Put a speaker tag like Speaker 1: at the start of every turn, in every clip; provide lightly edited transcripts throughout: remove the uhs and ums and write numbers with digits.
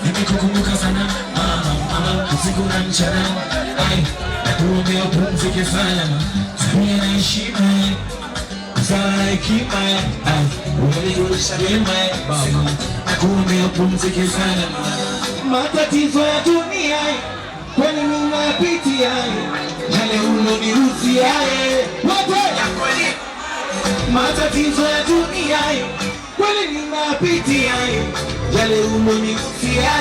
Speaker 1: Nimekukumbuka sana mama, usiku na mchana, nakuombea upumzike salama, tabia na heshima, busara na hekima, umenirudisha vyema baba, nakuombea upumzike salama. Matatizo ya dunia kwani ninapitia, yale uloniruhusia matatizo ya dunia kwani ninapitia, yale uloniruhusia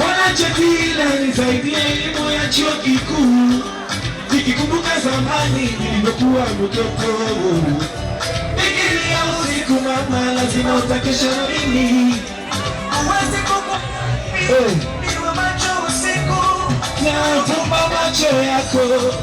Speaker 1: wanachakila nisaidie elimu ya chuo kikuu, nikikumbuka zamani nilivyokuwa mtoto, nikilia usiku mama lazima utakesha na mimi, uwezi kukumbuka niwe macho usiku, na fumba macho yako